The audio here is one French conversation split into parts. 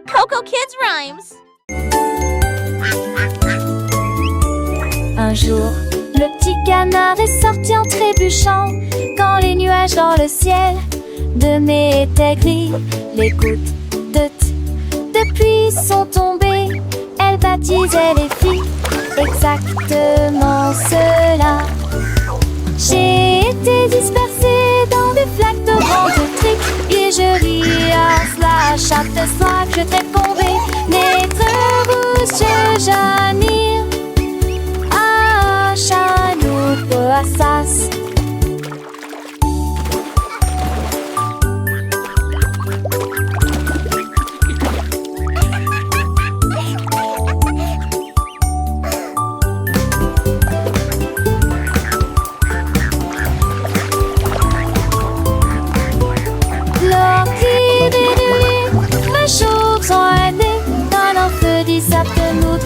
Coco Kids Rhymes. Un jour, le petit canard est sorti en trébuchant quand les nuages dans le ciel de mai étaient gris. Les gouttes de pluie sont tombées. Elle baptisait les filles exactement cela. J'ai été dispersée dans des flaques de vent de trick et je ris à cela chaque fois que je t'ai tombé. Naître rouge, Janir, à Chanouk, Assas.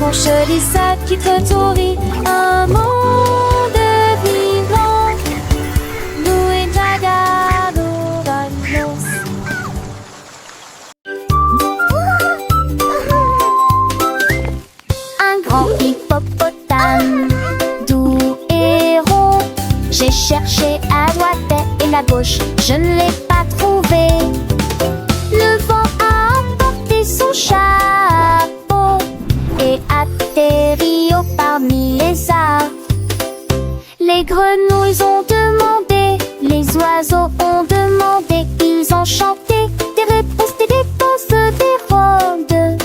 Mon chelissade qui côtoie un monde vivant. Nous et Jagado Ganos. Un grand hippopotame, doux et rond. J'ai cherché à droite et à gauche, je ne l'ai pas trouvé. Le vent a emporté son chapeau et atterri haut parmi les arbres. Les grenouilles ont demandé, les oiseaux ont demandé, ils ont chanté des réponses, des dépenses, des rôdes.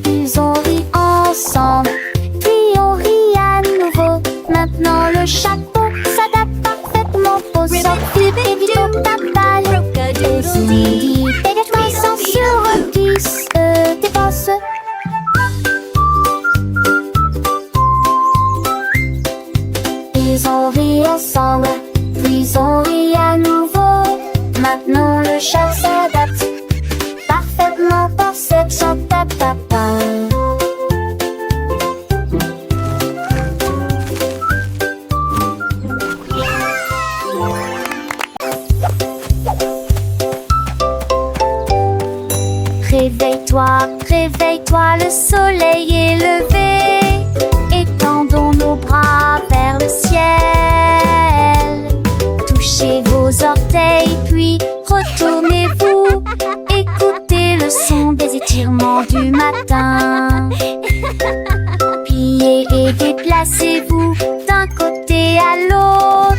Ils ont ri ensemble, puis on rit à nouveau. Maintenant le chapeau s'adapte parfaitement aux sorties et vite au tapal. Et si des sans sur qui se dépassent. Ils ont ri ensemble, puis on rit à nouveau. Maintenant le chat s'adapte parfaitement pour cette chante à papa. Réveille-toi, réveille-toi, le soleil est levé. Étendons nos bras vers le ciel. Touchez vos orteils, puis retournez-vous. Écoutez le son des étirements du matin. Pliez et déplacez-vous d'un côté à l'autre.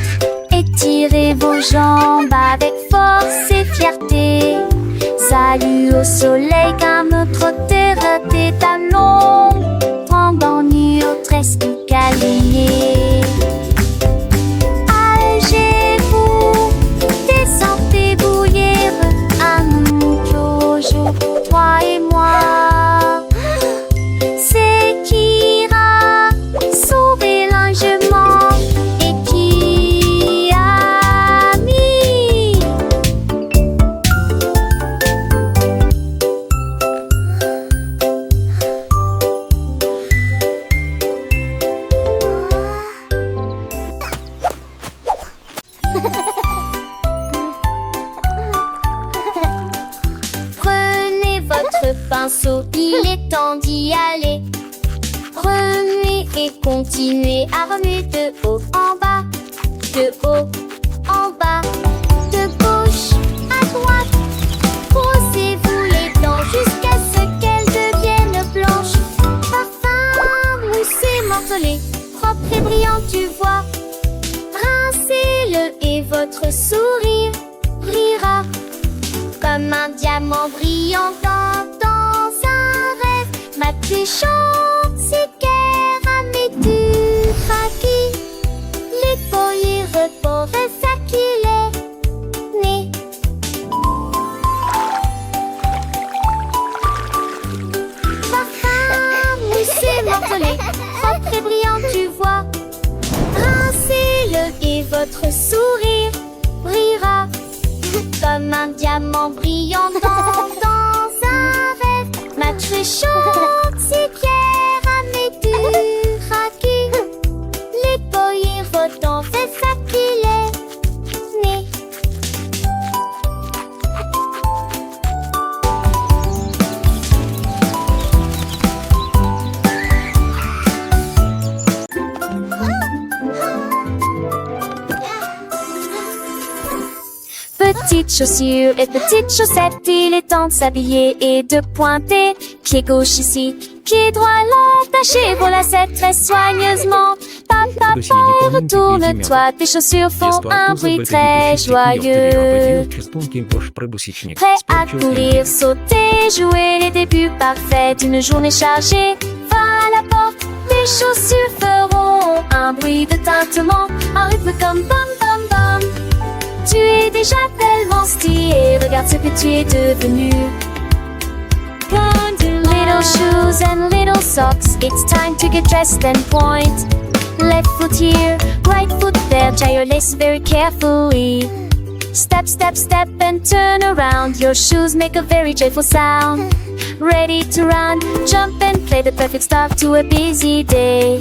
Étirez vos jambes avec force et fierté. Salut au soleil car notre terre est à l'ombre. Tremblant nu au tresque câliné. Allégez-vous, descendez bouillir. À nous toujours, toi et moi. C'est qui ira sauver l'enjement et qui a mis. Prenez votre pinceau, il est temps d'y aller. Remuez et continuez à remuer de haut en bas, de haut en bas, de gauche à droite. Brossez-vous les dents jusqu'à ce qu'elles deviennent blanches. Parfum, moussé, morcelé, propre et brillant, tu vois. Rincez-le et votre sourire brillera comme un diamant brillant dans un rêve. Ma plus chante, c'est du raki. Les poils reportent ça qu'il est né. Parfum, moussé, morcelé, propre et brillant, tu vois. Rincez-le et votre sourire brillera comme un diamant brillant dans un rêve. Ma très chante, c'est Pierre à mes du raki. Les poils reportent ça qu'il est né. petites chaussures et petites chaussettes. Il est temps de s'habiller et de pointer. Pied gauche ici, pied droit là, attaché vos lacets très soigneusement. Papa, retourne-toi, tes chaussures font un bruit très joyeux. Prêt à courir, sauter, jouer les débuts parfaits d'une journée chargée. Va à la porte, tes chaussures feront un bruit de tintement, un rythme comme bam bam bam. Tu es déjà tellement stylé, regarde ce que tu es devenu. Little shoes and little socks, it's time to get dressed and point. Left foot here, right foot there, tie your lace very carefully. Step, step, step and turn around, your shoes make a very joyful sound. Ready to run, jump and play, the perfect start to a busy day.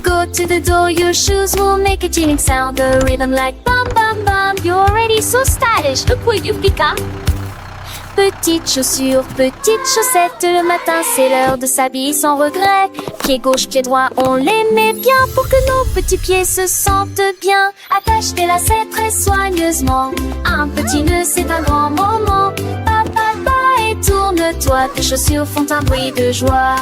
Go to the door, your shoes will make a chilling sound, a rhythm like bum bum bum. You're already so stylish, look what you've become. Petites chaussures, petites chaussettes, le matin c'est l'heure de s'habiller sans regret. Pied gauche, pied droit, on les met bien pour que nos petits pieds se sentent bien. Attache tes lacets très soigneusement, un petit nœud c'est un grand moment. Et tourne-toi, tes chaussures font un bruit de joie.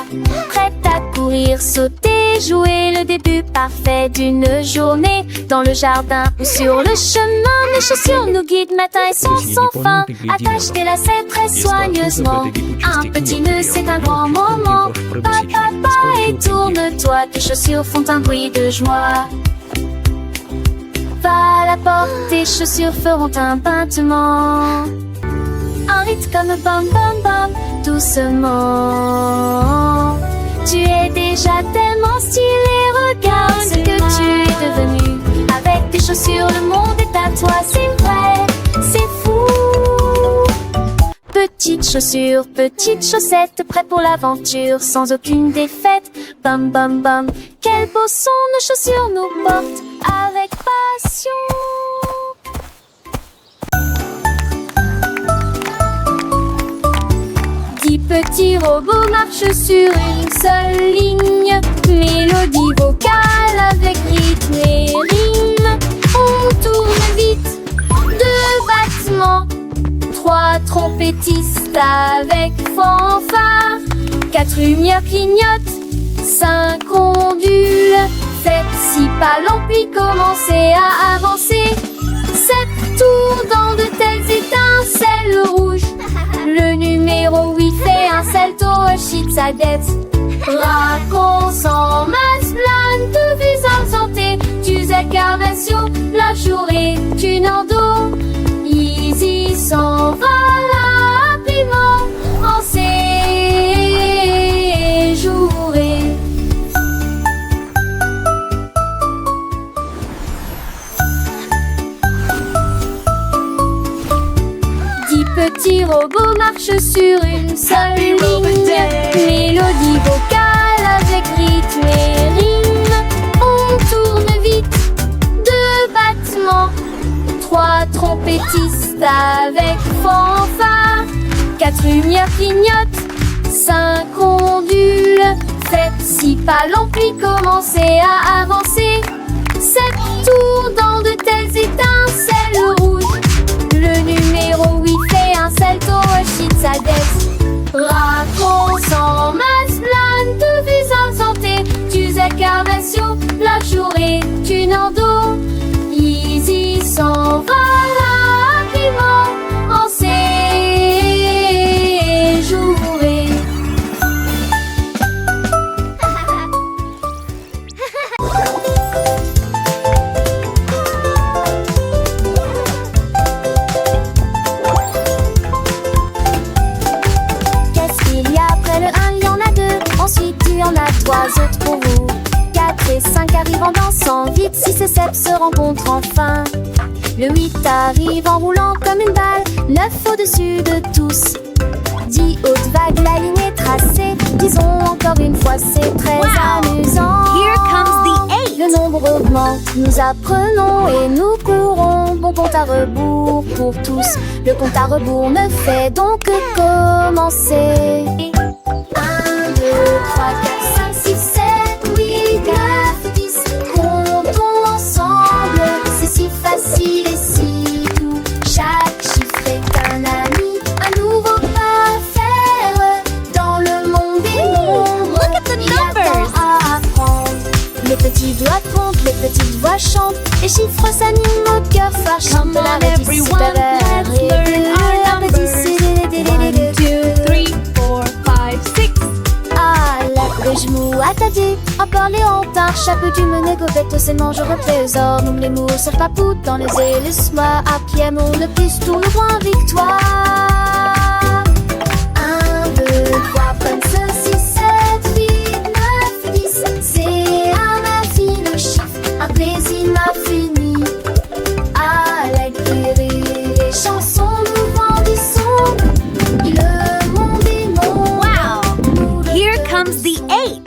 Prête à courir, sauter, jouer le début parfait d'une journée. Dans le jardin ou sur le chemin, mes chaussures nous guident matin et soir sans fin. Attache tes lacets très soigneusement, un petit nœud c'est un grand moment. Et tourne-toi, tes chaussures font un bruit de joie. Va à la porte, tes chaussures feront un tintement, un rythme comme bam bam bam, doucement. Tu es déjà tellement stylé, regarde ce que tu es devenu. Avec tes chaussures, le monde est à toi, c'est vrai, c'est fou. Petites chaussures, petites chaussettes, prêtes pour l'aventure, sans aucune défaite. Bam bam bam, quel beau son nos chaussures nous portent avec passion. 10 petits robots marchent sur une seule ligne. Mélodie vocale avec rythme et rime. On tourne vite, 2 battements, 3 trompettistes avec fanfare, 4 lumières clignotent, 5 ondules. Faites 6 pas lents puis commencez à avancer. 7 tours dans de telles étincelles rouges. Le numéro 8 fait un salto, agite sa tête. Raconte en masse, plane de vues absentées. Tu acclamations, la journée, tu n'en dos. Easy s'en va rapidement en séjouré. Petits robots marchent sur une seule ligne. Mélodie vocale avec rythme et rime. On tourne vite, 2 battements, 3 trompettistes avec fanfare, 4 lumières clignotent, 5 ondules. Faites 6 pas lents puis commencez à avancer. 7 tours dans de telles étincelles rouges. Le numéro 8 fait un salto, agite sa tête. Raconte en masse, plane de vues absentées. Tu acclamations, la journée, tu n'en dos. Easy s'en va rapidement en séjouré. Ensuite tu en as 3 autres pour vous. 4 et 5 arrivent en dansant vite. 6 et 7 se rencontrent enfin. Le 8 arrive en roulant comme une balle, 9 au-dessus de tous. 10 hautes vagues, la ligne est tracée. Disons encore une fois, c'est très amusant. Here comes the 8. Le nombre augmente, nous apprenons et nous courons. Bon compte à rebours pour tous. Le compte à rebours ne fait donc que commencer. 1, 2, 3, 4, 5, 6, 7, 8, 9, 10. Comptons ensemble, c'est si facile et si doux. Chaque chante la redis super. Let's learn our numbers. 1, 2, 3, 4, 5, 6. Ah, la genou attendez, encore Léontard, chapeau du mené gobette, c'est mange au trésor, nomme les mots, sur papou, dans les ailes, laisse-moi, à qui aimons le plus, tourne le point victoire. 1, 2, 3, 5, 6, 7, 8, 9, 10, c'est un infini le chiffre, un plaisir m'a fini. À l'écrire les chansons, nous grandissons, le monde est mon. Wow! Here comes the 8.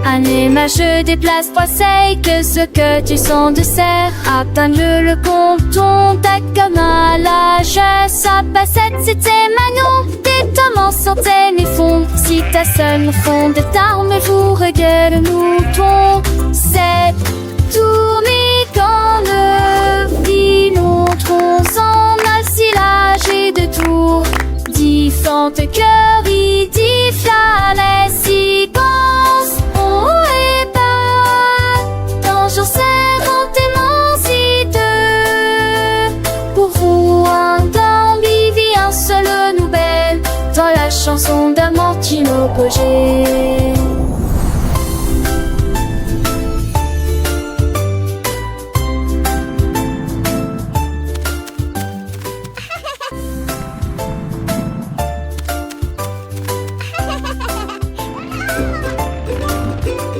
Anima, je déplace trois seils, que ce que tu sens de serre. Atteins-le le compton, ta comme à l'âge. Sa passette, c'était Manon. Des tomes en centaines et fond. Si ta seule fond de tarmes, vous regarde le mouton. C'est tourné quand le filon tronc en assilage et de tours. Différentes cœurs, il dit la séquence. Jour servante émancite. Pour vous un temps vivit un seul nouvelle dans la chanson d'Amantino Cogé.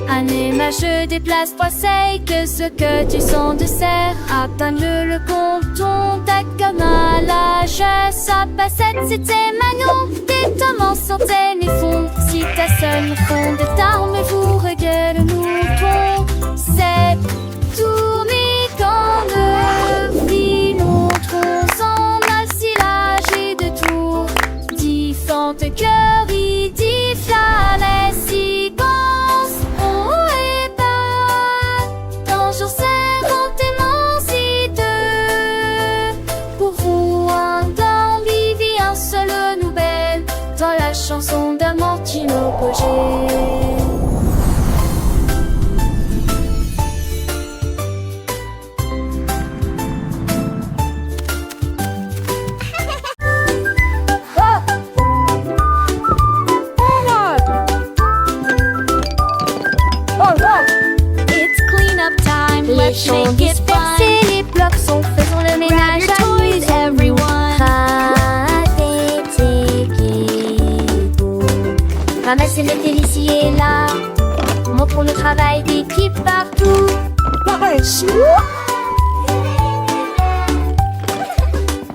Anima, je déplace trois seils, que ce que tu sens de serre. Atteins-le le compton, ta comme à l'âge. Sa passette, c'était Manon. Des tomes en centaines et fond. Si ta seule fond de tarmes, vous regarde le mouton. C'est tourné quand le filon tronc en assilage et de tours. Différentes cœurs, il dit la séquence. Jour servante émancite. Pour vous un temps vivit un seul nouvelle dans la chanson d'Amantino Cogé. Let's champs make it fun. dispersés, les blocs sont faisons le ménage Grab your à toys, everyone. Ramassez, mettez ici et là. Montrons le travail d'équipe partout.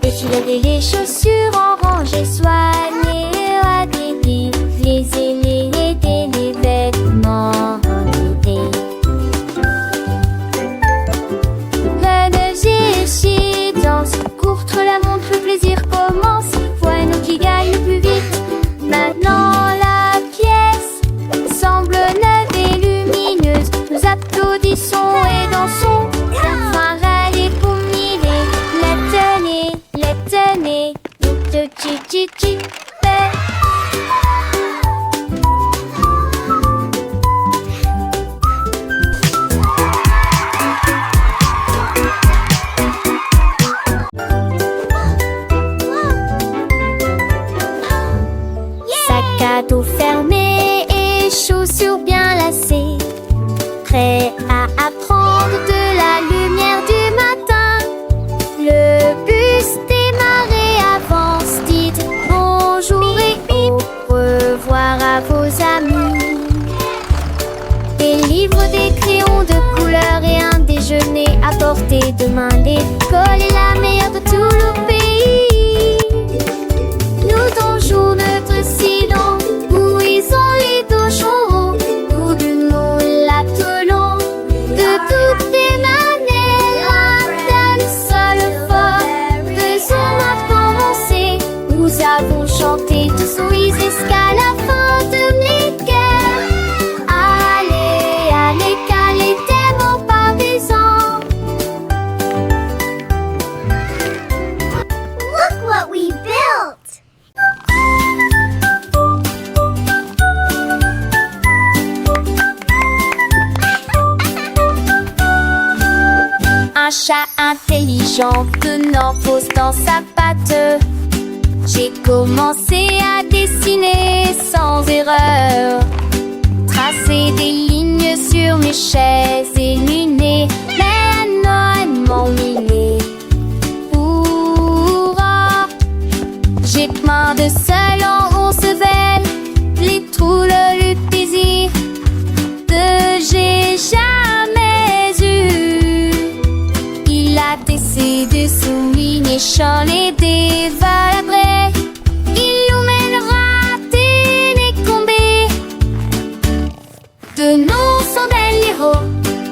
Défiler les chaussures en rangée, soigner à des billes, les ailés, aider les vêtements enlevés. Danse, courte la montre, le plaisir commence. Voilà qui gagne le plus vite. Maintenant la pièce semble neuve et lumineuse. Nous applaudissons et dansons. Enfin râler pour miller. Les tenez, chi. Cadeau fermé et chaussures bien lacées, prêt à un chat intelligent tenant pose dans sa patte. J'ai commencé à dessiner sans erreur, tracer des lignes sur mes chaises et lunettes. Mais Noël m'ennuyait. J'ai plein de seuls en Roncevelle, les trous, le plaisir que j'ai jamais eu. Il a tessé de souligner champs et des valabrés. Il nous mènera télécombés. De nous sont des héros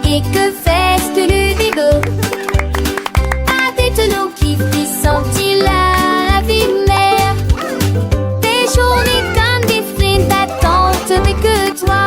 et que feste le bigot. À des tonneaux qui frissent-ils la vie mère. Des journées comme des sprints d'attente, mais que toi.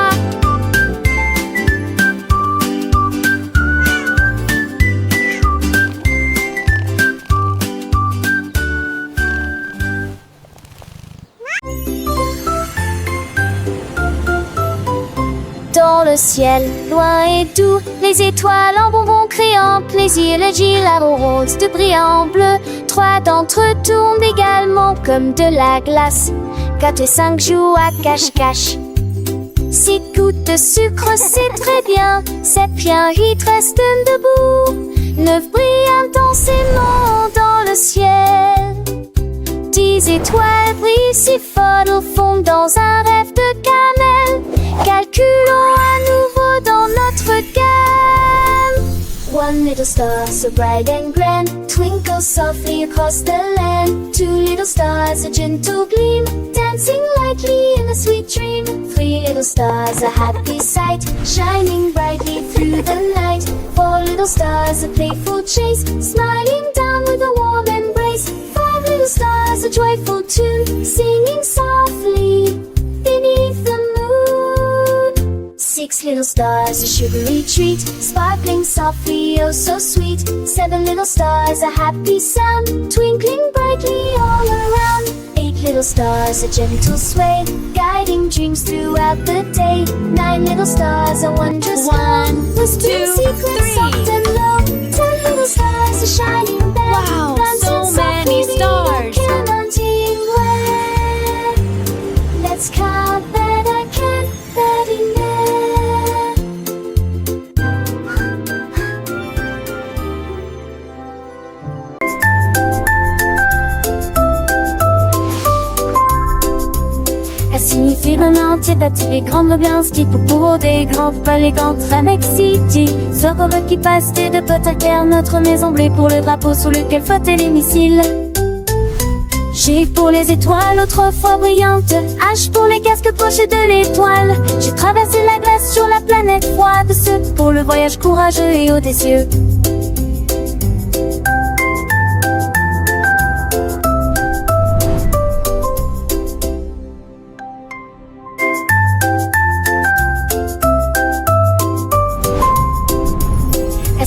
Dans le ciel, loin et doux, les étoiles en bonbons créant plaisir. Le gilabo rose de brillant bleu, 3 d'entre eux tournent également comme de la glace. 4 et 5 jouent à cache-cache. 6 gouttes de sucre, c'est très bien. 7 bien, 8 restent debout. 9 brillent intensément dans le ciel. 10 étoiles brillent si fort au fond dans un rêve de cannelle. Calculons à nouveau dans notre gamme. One little star, so bright and grand, twinkles softly across the land. 2 little stars, a gentle gleam, dancing lightly in a sweet dream. 3 little stars, a happy sight, shining brightly through the night. 4 little stars, a playful chase, smiling down with a warm embrace. 5 little stars, a joyful tune, singing softly beneath the moon. 6 little stars, a sugary treat, sparkling softly, oh so sweet. 7 little stars, a happy sound, twinkling brightly all around. 8 little stars, a gentle sway, guiding dreams throughout the day. 9 little stars, a wondrous one, whispering secrets soft and low. 10 little stars, a shining bell, Wow, dancing so many softly, stars. counting where. Let's count that I can, that in there. Elle signifie le entier battu les grandes bien ski pour des grands palais contre Mexique City. Sort qui passe de Potaker, notre maison bleue pour le drapeau sous lequel flottaient les missiles. G pour les étoiles autrefois brillantes, H pour les casques poches de l'étoile. J'ai traversé la glace sur la planète froide, ce pour le voyage courageux et audacieux.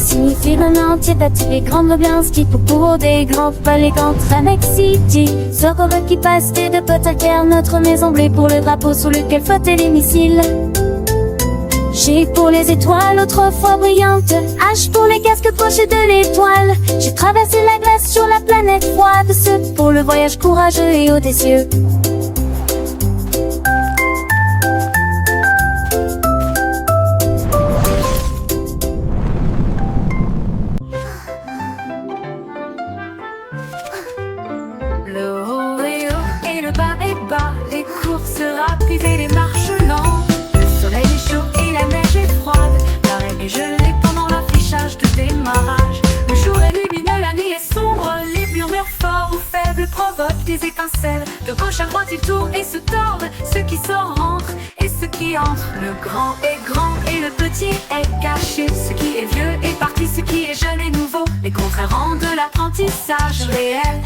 Signifie le entier battu les grandes bien ski pour des grands palais contre Mexique City. Sort qui passe de Potaker, notre maison bleue pour le drapeau sous lequel flottaient les missiles. G pour les étoiles autrefois brillantes, H pour les casques poches de l'étoile. J'ai traversé la glace sur la planète froide, ce pour le voyage courageux et audacieux. Le haut est haut et le bas est bas, les courses rapides et les marches lentes. Le soleil est chaud et la neige est froide, l'arène est gelée pendant l'affichage de démarrage. Le jour est lumineux, la nuit est sombre, les murmures forts ou faibles provoquent des étincelles. De gauche à droite ils tournent et se tordent, ceux qui sortent rentrent et ceux qui entrent. Le grand est grand et le petit est caché, ce qui est vieux est parti, ce qui est jeune est nouveau. Les contraires rendent l'apprentissage réel.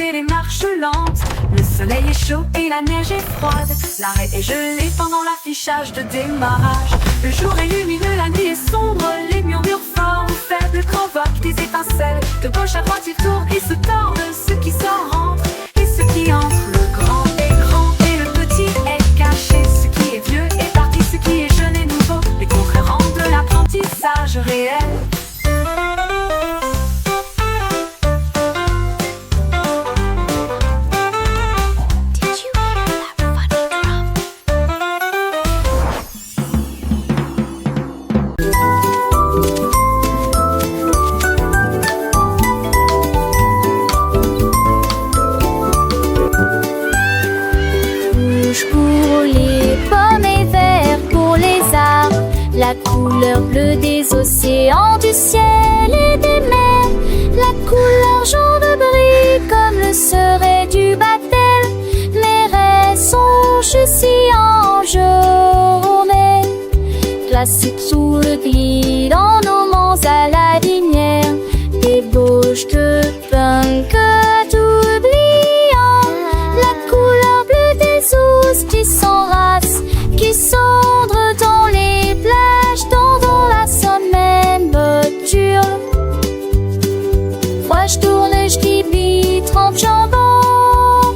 Et les marches lentes, le soleil est chaud et la neige est froide, l'arrêt est gelé pendant l'affichage de démarrage. Le jour est lumineux, la nuit est sombre, les murmures forts ou faibles provoquent des étincelles. personnages réels. Rouge pour les pommes et vert pour les arbres, la couleur bleue des océans, du ciel et des mers, la couleur jaune brille comme le serait du baptême. Mes rêves sont si en journée, classiques sous le gris dans nos monts à la linière, débauche de punk tout oubliant, la couleur bleue des ours qui s'enracent, qui cendrent dans les plages, dans la semaine boture. Moi je tourne, je dis trempe jambon,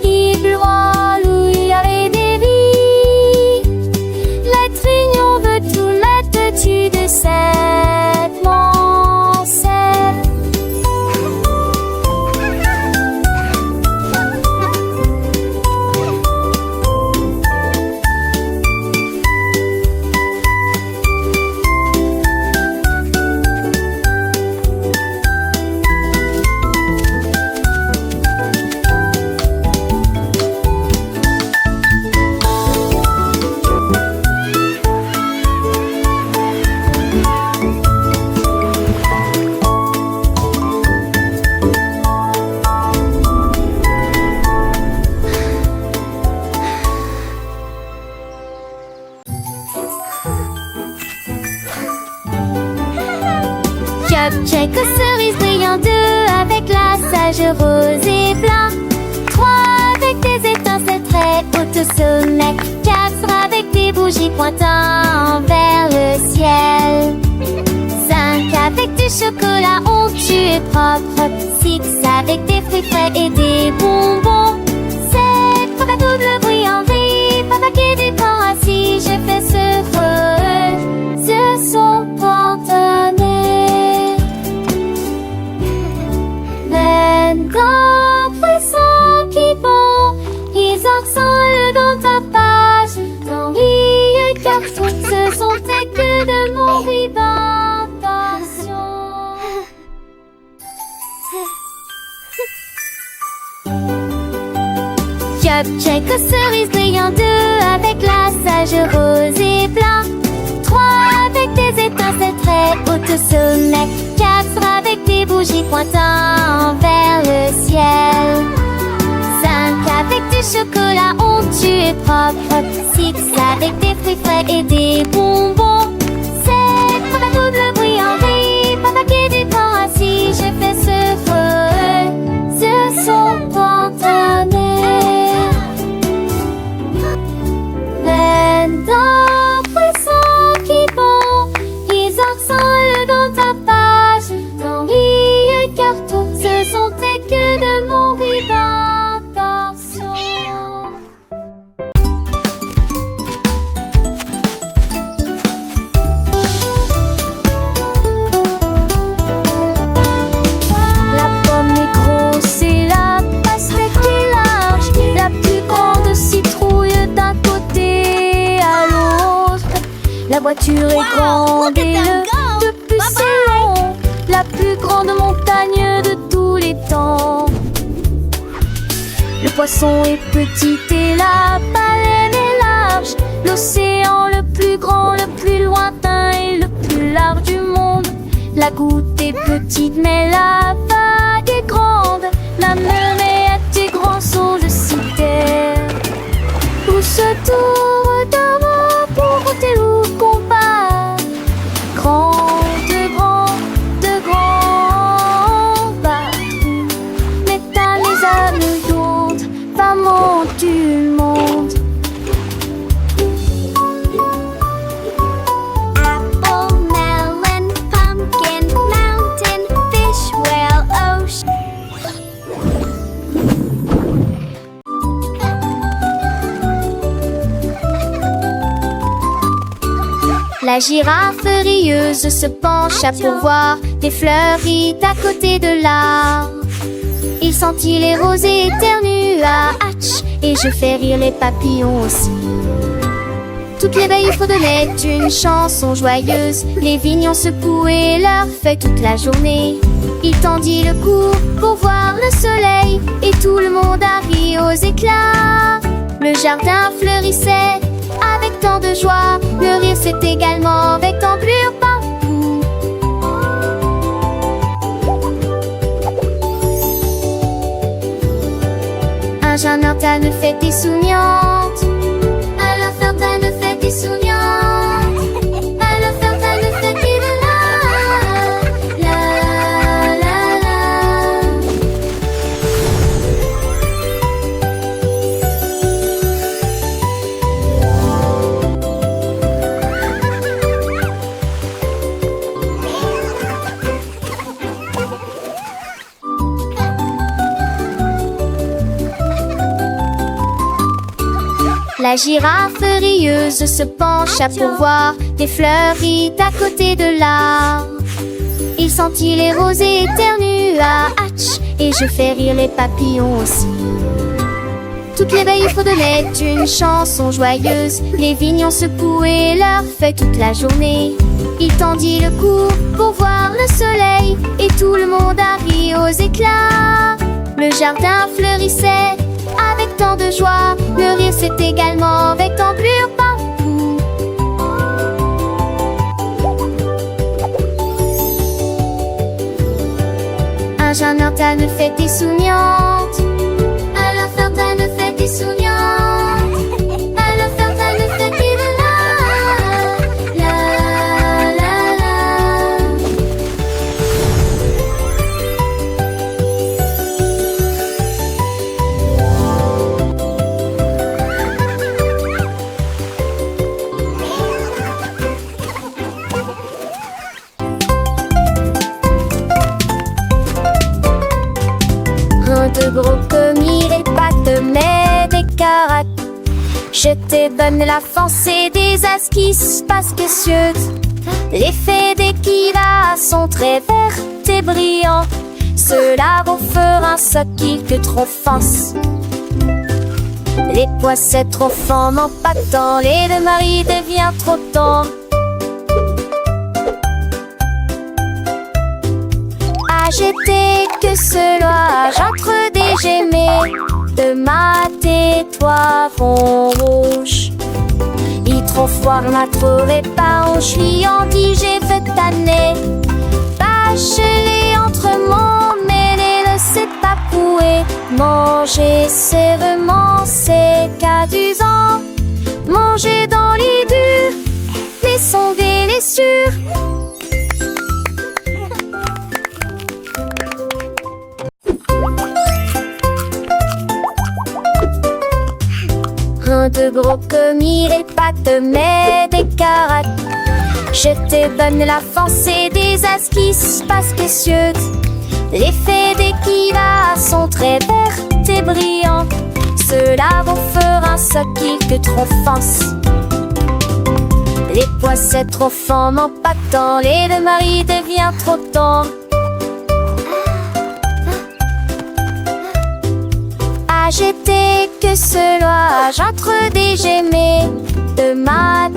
il broie l'ouillard des vies, la trignon veut tout là-dessus de cette mancelle. Check cerise brillant, 2 avec la sage rose et blanc, 3 avec des étincelles très hautes au sommet, 4 avec des bougies pointant vers le ciel, 5 avec du chocolat onctueux et propre, 6 avec des fruits frais et des bonbons, 7 pour la double brillant gris, papa qui du corps assis, je fais ce feu, ce son partenaire. D'un poisson qui bond, ils ensemble dans ta page, dans les cartons, ce sont tes que de mon vibration. Check cerise brillant, 2 avec la sage rose et blanc, 3 avec des étincelles très hautes au sommet, 4 avec des bougies pointant vers le ciel, 5 avec du chocolat onctueux et propre, 6 avec des fruits frais et des bonbons, 7 pour la double brillant gris, papa qui du corps assis, je fais ce feu, ce son partenaire. D'un poisson qui bond, ils ensemble dans ta page, dans les cartons, ce sont tes que de mon vibration. La pomme est grosse et la pastèque est large, la plus grande citrouille d'un côté à l'autre. La voiture est grande et le bus est long, la plus grande montagne de tous les temps. Le poisson est petit et la baleine est large, l'océan le plus grand, le plus lointain et le plus large du monde. La goutte est petite mais la vague est grande, la mer est grand son de citerre. Tous autour d'un mot pour monter au combat, grand de grands bateaux, métal les âmes d'autres, femmes du monde. Apple, melon, pumpkin, mountain, fish, whale, ocean. La girafe rieuse se pencha pour voir des fleuries à côté de l'arbre. Il sentit les roses et éternua, hatch, et je fais rire les papillons aussi. Toutes les veilles fredonnaient une chanson joyeuse. Les vignons secouaient leurs feuilles toute la journée. Il tendit le cou pour voir le soleil, et tout le monde a ri aux éclats. Le jardin fleurissait avec tant de joie. Le rire s'est également avec d'ampleur partout. Un jardin de fête est souriante. Alors Ferdinand de fête est souriante. Alors Ferdinand de fête est de là. La la la. La girafe rieuse se pencha pour voir des fleuries à côté de l'arbre. Il sentit les roses et éternua, hatch, et je fais rire les papillons aussi. Toutes les veilles fredonnaient une chanson joyeuse. Les vignons secouaient leurs feuilles toute la journée. Il tendit le cou pour voir le soleil, et tout le monde a ri aux éclats. Le jardin fleurissait avec tant de joie. Le rire s'est également avec d'ampleur partout. Un jardin de fête est souriante. Alors Ferdinand de fête est souriante. Alors Ferdinand de fête est de là. La la la. De gros commis les pattes, mais des caracs. Je t'ai bonne la fance et des esquisses pasquecieuses. L'effet des kivas sont très verts et brillants. Cela vaut faire un soquille que trop fance. Les poissets trop fins m'empactant, les deux maris devient trop tendres. J'étais que cela, j'entre des gémés de ma toi fond rouge. Il trop froid m'a trouvé pas en chouillant, dit j'ai fait tanner. Bachelé entre mon mêlé, ne sait pas pouer. Manger sévèrement, c'est qu'adusant. Manger dans les durs, les sonder les sûrs. De gros commis les pattes, mais des caracs. Je t'ai bonne la fance et des esquisses pasquecieuses. L'effet des kivas sont très verts et brillants. Cela vaut faire un soquille que trop fance. Les poissets trop fins m'empactant, les deux maris devient trop tendres. J'étais que cela, j'entre des gémés de ma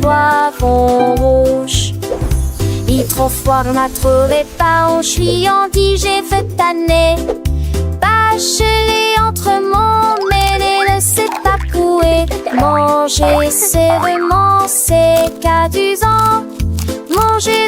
toi fond rouge. Il trop froid m'a trouvé pas en chouillant, dit j'ai fait tanner. Bachelé entre mon mêlé, ne sait pas couer. Manger sévèrement, c'est qu'adusant. Manger